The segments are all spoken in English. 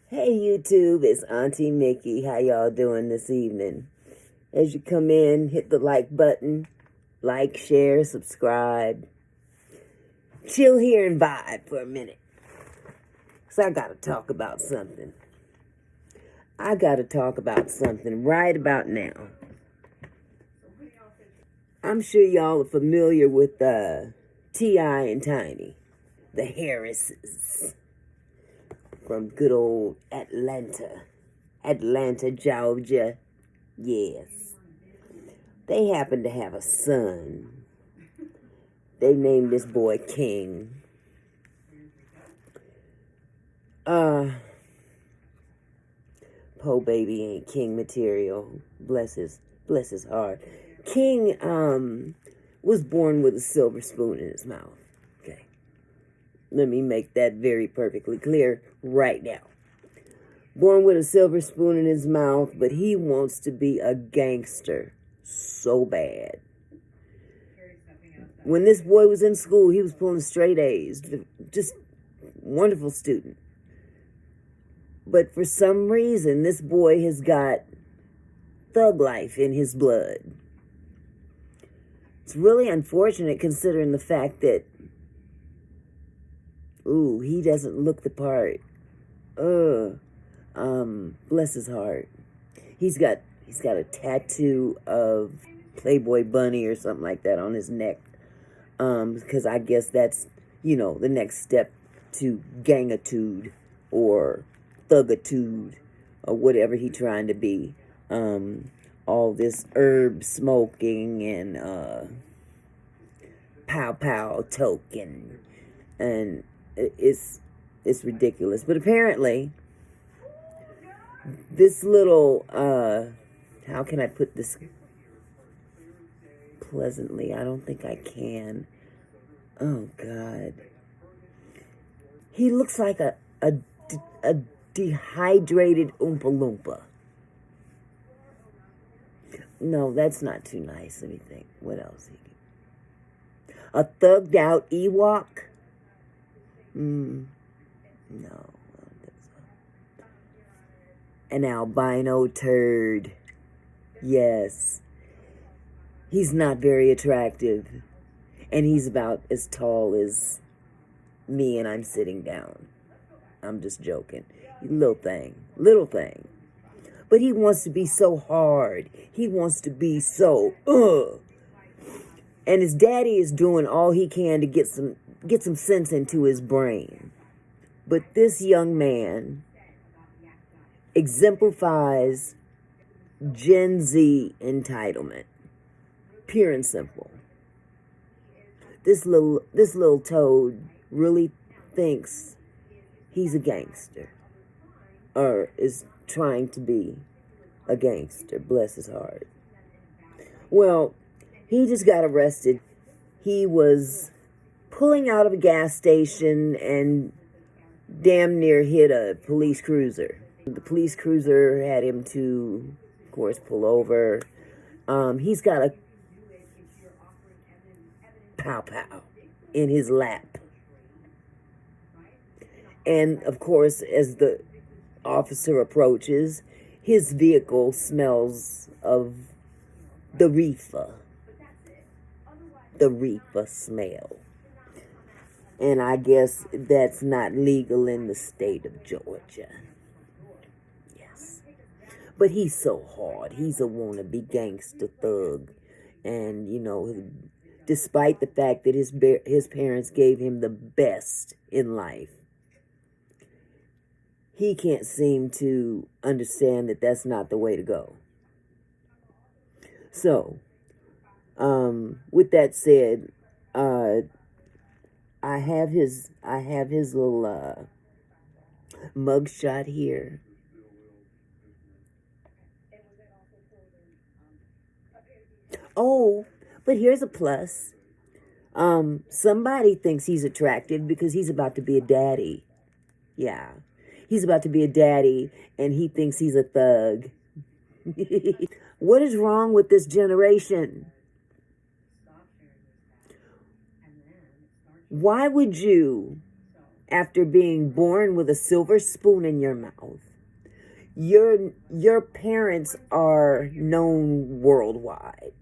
Hey YouTube, it's Auntie Mickey. How y'all doing this evening? As you come in, hit the like button. Like, share, subscribe. Chill here and vibe for a minute. So I gotta talk about something. Right about now. I'm sure y'all are familiar with T.I. and Tiny. The Harrises. From good old Atlanta. Atlanta, Georgia. Yes. They happen to have a son. They named this boy King. Po baby ain't king material. Bless his heart. King was born with a silver spoon in his mouth. Okay. Let me make that very perfectly clear right now. Born with a silver spoon in his mouth, but he wants to be a gangster so bad. When this boy was in school, he was pulling straight A's. Just wonderful student. But for some reason, this boy has got thug life in his blood. It's really unfortunate considering the fact that, he doesn't look the part. Bless his heart. He's got a tattoo of Playboy Bunny or something like that on his neck. Because I guess that's, the next step to gangitude or thugitude or whatever he trying to be. All this herb smoking and pow token, and it's ridiculous. But apparently, this little how can I put this pleasantly? I don't think I can. Oh God, he looks like a dehydrated Oompa Loompa. No, that's not too nice. Let me think. What else? A thugged out Ewok? No, I don't think so. An albino turd. Yes. He's not very attractive. And he's about as tall as me, and I'm sitting down. I'm just joking. Little thing. But he wants to be so hard. He wants to be so, And his daddy is doing all he can to get some sense into his brain. But this young man exemplifies Gen Z entitlement. Pure and simple. This little toad really thinks he's a gangster. Or is trying to be a gangster. Bless his heart. Well, he just got arrested. He was pulling out of a gas station and damn near hit a police cruiser. The police cruiser had him to, of course, pull over. He's got a pow in his lap. And, of course, as the officer approaches, his vehicle smells of the reefer smell. And I guess that's not legal in the state of Georgia. Yes. But he's so hard. He's a wannabe gangster thug. And, despite the fact that his parents gave him the best in life, he can't seem to understand that that's not the way to go. So, with that said, I have his little mugshot here. Oh, but here's a plus. Somebody thinks he's attractive because he's about to be a daddy. Yeah. He's about to be a daddy, and he thinks he's a thug. What is wrong with this generation? Why would you after being born with a silver spoon in your mouth. Your parents are known worldwide.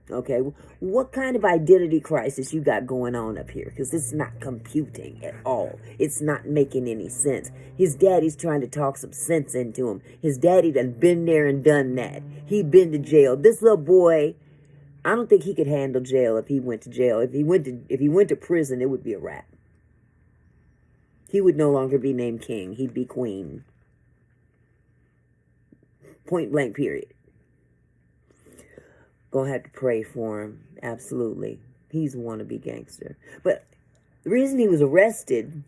Okay, what kind of identity crisis you got going on up here? Because it's not computing at all. It's not making any sense. His daddy's trying to talk some sense into him. His daddy done been there and done that. He'd been to jail. This little boy, I don't think he could handle jail if he went to jail. If he went to prison, it would be a wrap. He would no longer be named king. He'd be queen. Point blank, period. Gonna have to pray for him. Absolutely. He's a wannabe gangster. But the reason he was arrested,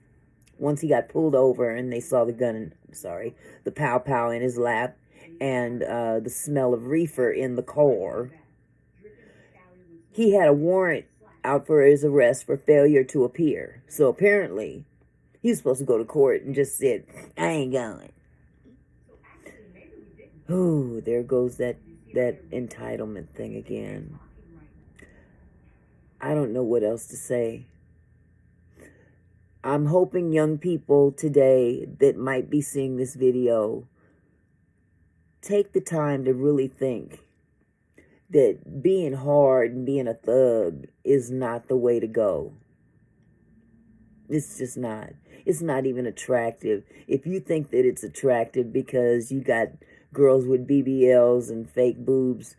once he got pulled over and they saw the gun, the pow pow in his lap and the smell of reefer in the car, he had a warrant out for his arrest for failure to appear. So apparently, he was supposed to go to court and just said, I ain't going. Oh, there goes that entitlement thing again. I don't know what else to say. I'm hoping young people today that might be seeing this video take the time to really think that being hard and being a thug is not the way to go. It's just not. It's not even attractive. If you think that it's attractive because you got girls with BBLs and fake boobs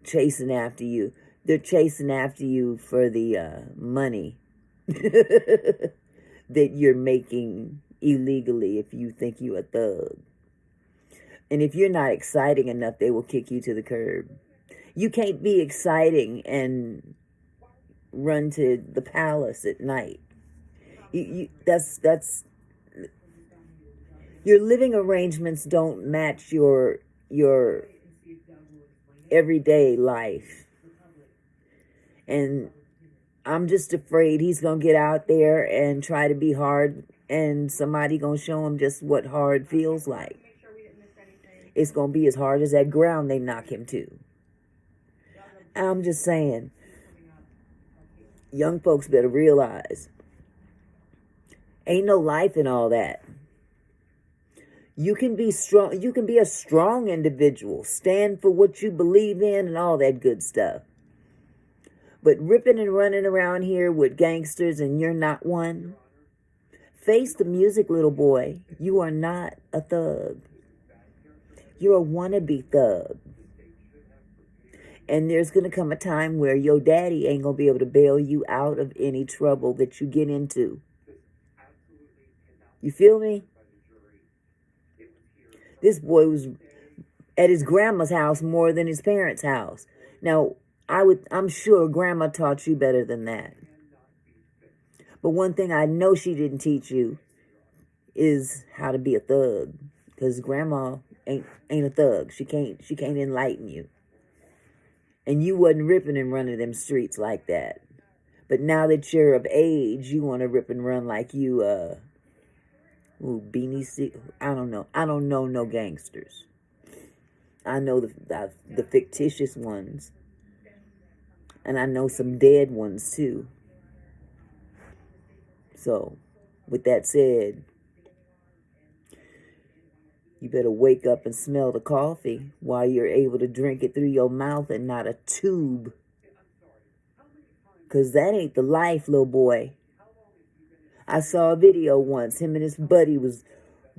chasing after you, they're chasing after you for the money that you're making illegally if you think you're a thug. And if you're not exciting enough, they will kick you to the curb. You can't be exciting and run to the palace at night. That's your living arrangements don't match your everyday life. And I'm just afraid he's going to get out there and try to be hard, and somebody going to show him just what hard feels like. It's going to be as hard as that ground they knock him to. I'm just saying, young folks better realize, ain't no life in all that. You can be strong. You can be a strong individual. Stand for what you believe in and all that good stuff. But ripping and running around here with gangsters and you're not one. Face the music, little boy. You are not a thug. You're a wannabe thug. And there's going to come a time where your daddy ain't going to be able to bail you out of any trouble that you get into. You feel me? This boy was at his grandma's house more than his parents' house. Now, I'm sure grandma taught you better than that. But one thing I know she didn't teach you is how to be a thug. Because grandma ain't a thug. She can't enlighten you. And you wasn't ripping and running them streets like that. But now that you're of age, you want to rip and run like you, Beanie C. I don't know. I don't know no gangsters. I know the fictitious ones. And I know some dead ones too. So, with that said, you better wake up and smell the coffee while you're able to drink it through your mouth and not a tube. Because that ain't the life, little boy. I saw a video once. Him and his buddy was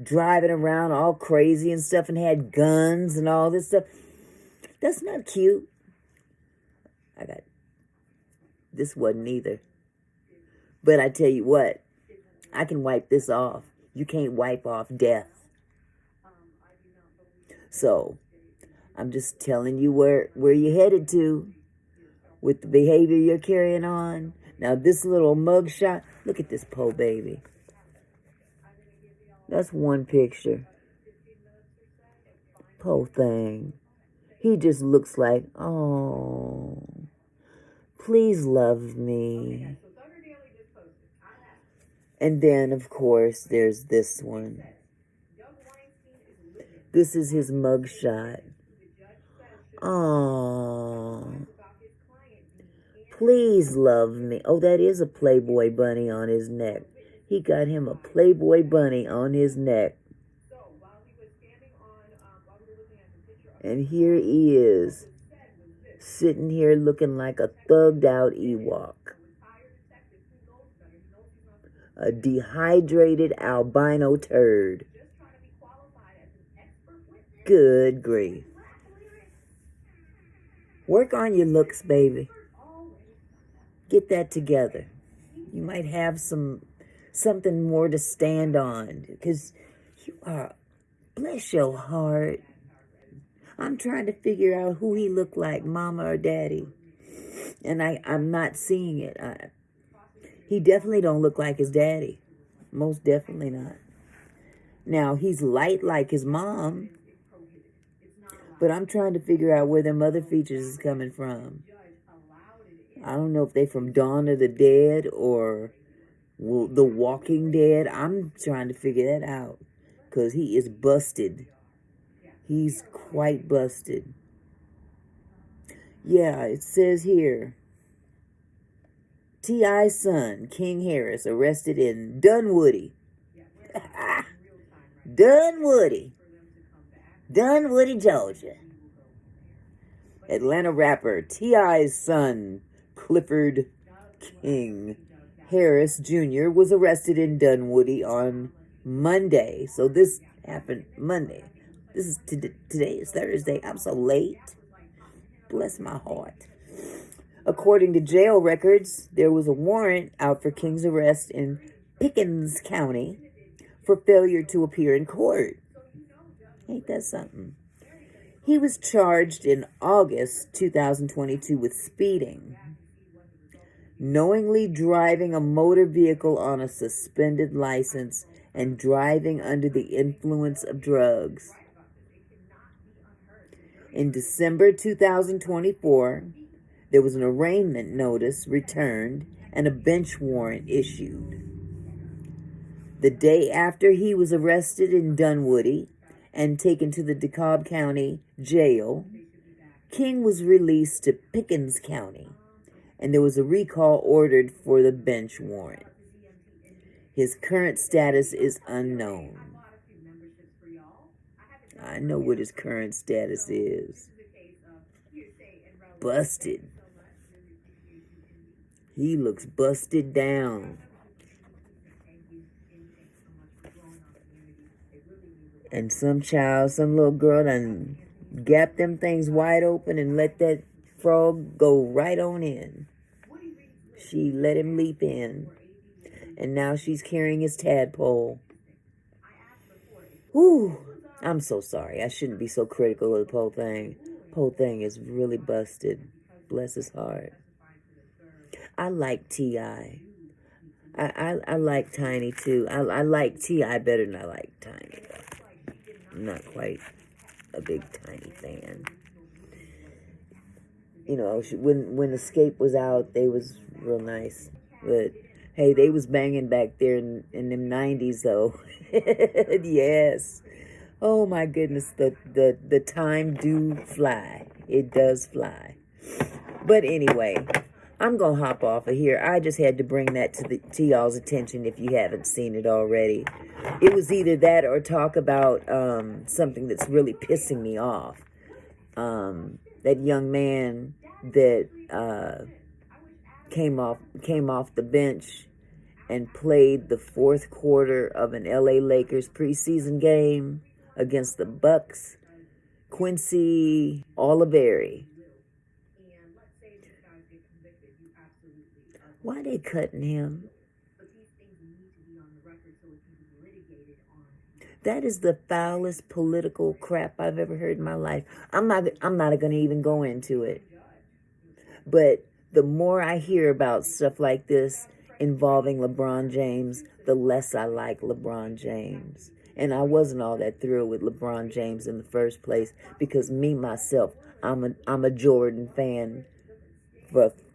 driving around all crazy and stuff and had guns and all this stuff. That's not cute. This wasn't either. But I tell you what, I can wipe this off. You can't wipe off death. So, I'm just telling you where you're headed to with the behavior you're carrying on. Now, this little mugshot, look at this po baby. That's one picture. Po thing. He just looks like, oh, please love me. And then, of course, there's this one. This is his mugshot. Oh, Please love me. Oh, that is a Playboy bunny on his neck. He got him a Playboy bunny on his neck. And here he is, sitting here looking like a thugged out Ewok. A dehydrated albino turd. Good grief. Work on your looks, baby. Get that together. You might have something more to stand on, because you are, bless your heart. I'm trying to figure out who he looked like, mama or daddy, and I'm not seeing it. He definitely don't look like his daddy. Most definitely not. Now, he's light like his mom, but I'm trying to figure out where them other features is coming from. I don't know if they from Dawn of the Dead or The Walking Dead. I'm trying to figure that out, because he is busted. He's quite busted. Yeah, it says here, T.I.'s son, King Harris, arrested in Dunwoody. Dunwoody, Georgia. Atlanta rapper T.I.'s son, Clifford King Harris Jr. was arrested in Dunwoody on Monday. So this happened Monday. This is today is Thursday. I'm so late. Bless my heart. According to jail records, there was a warrant out for King's arrest in Pickens County for failure to appear in court. Ain't that something? He was charged in August 2022 with speeding, knowingly driving a motor vehicle on a suspended license, and driving under the influence of drugs. In December 2024, there was an arraignment notice returned and a bench warrant issued. The day after he was arrested in Dunwoody and taken to the DeKalb County Jail, King was released to Pickens County, and there was a recall ordered for the bench warrant. His current status is unknown. I know what his current status is. Busted. He looks busted down. And some little girl done gap them things wide open and let that frog go right on in. She let him leap in. And now she's carrying his tadpole. Whew. I'm so sorry. I shouldn't be so critical of the whole thing. The whole thing is really busted. Bless his heart. I like T.I. I like Tiny too. I like T.I. better than I like Tiny. I'm not quite a big Tiny fan. You know, when Escape was out, they was real nice. But hey, they was banging back there in them 90s though. Yes. Oh my goodness, the time do fly. It does fly. But anyway, I'm going to hop off of here. I just had to bring that to y'all's attention if you haven't seen it already. It was either that or talk about something that's really pissing me off. That young man that came off the bench and played the fourth quarter of an LA Lakers preseason game against the Bucks, Quincy Oliveri. Why they cutting him? That is the foulest political crap I've ever heard in my life. I'm not going to even go into it. But the more I hear about stuff like this involving LeBron James, the less I like LeBron James. And I wasn't all that thrilled with LeBron James in the first place, because me, myself, I'm a Jordan fan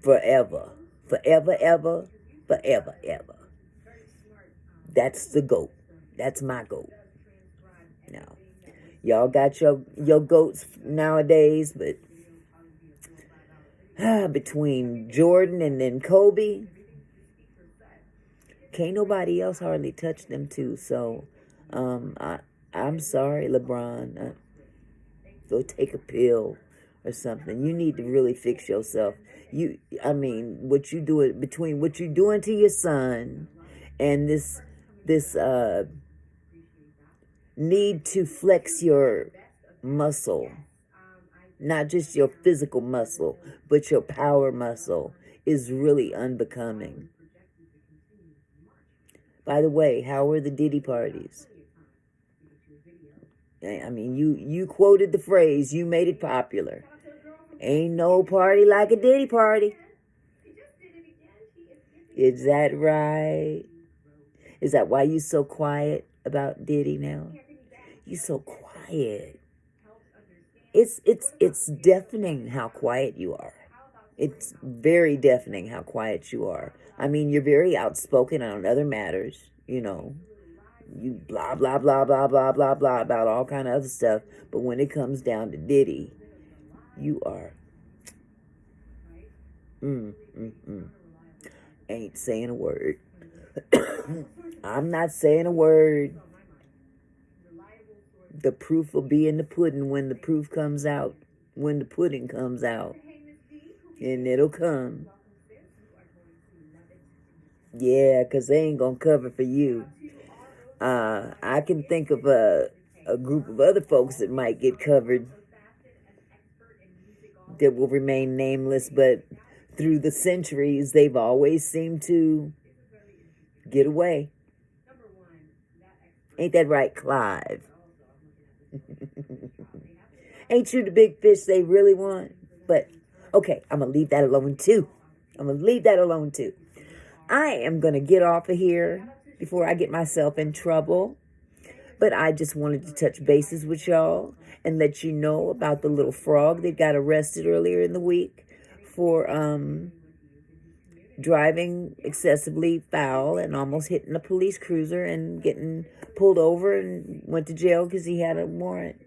forever. Forever, ever, forever, ever. That's the GOAT. That's my GOAT. Now, y'all got your GOATs nowadays, but between Jordan and then Kobe, can't nobody else hardly touch them two. So, I'm sorry, LeBron. Go take a pill or something. You need to really fix yourself. I mean, what you doing between what you doing to your son and this need to flex your muscle, not just your physical muscle, but your power muscle, is really unbecoming. By the way, how were the Diddy parties? I mean, you quoted the phrase, you made it popular. Ain't no party like a Diddy party. Is that right? Is that why you so quiet about Diddy now? You so quiet. It's deafening how quiet you are. It's very deafening how quiet you are. I mean, you're very outspoken on other matters, you know. You blah blah blah blah blah blah blah about all kind of other stuff, but when it comes down to Diddy, you are ain't saying a word. I'm not saying a word. The proof will be in the pudding when the proof comes out, when the pudding comes out, and it'll come. Yeah, 'cause they ain't gonna cover for you. I can think of a group of other folks that might get covered that will remain nameless, but through the centuries, they've always seemed to get away. Ain't that right, Clive? Ain't you the big fish they really want? But, okay, I'm going to leave that alone, too. I am going to get off of here before I get myself in trouble. But I just wanted to touch bases with y'all and let you know about the little frog that got arrested earlier in the week for driving excessively foul and almost hitting a police cruiser and getting pulled over and went to jail because he had a warrant.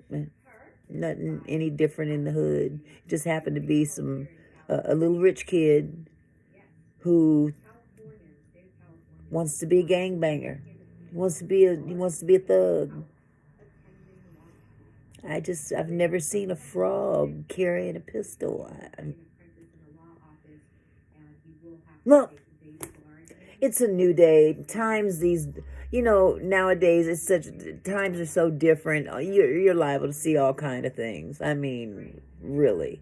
Nothing any different in the hood. Just happened to be a little rich kid who wants to be a gangbanger. He wants to be a thug. I've never seen a frog carrying a pistol. Look, it's a new day. Nowadays times are so different. You're liable to see all kind of things. I mean, really.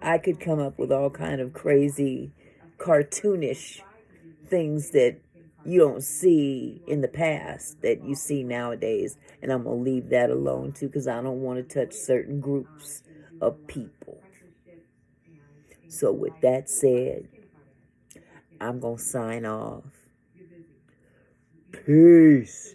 I could come up with all kind of crazy, cartoonish things that you don't see in the past that you see nowadays. And I'm going to leave that alone, too, because I don't want to touch certain groups of people. So with that said, I'm going to sign off. Peace.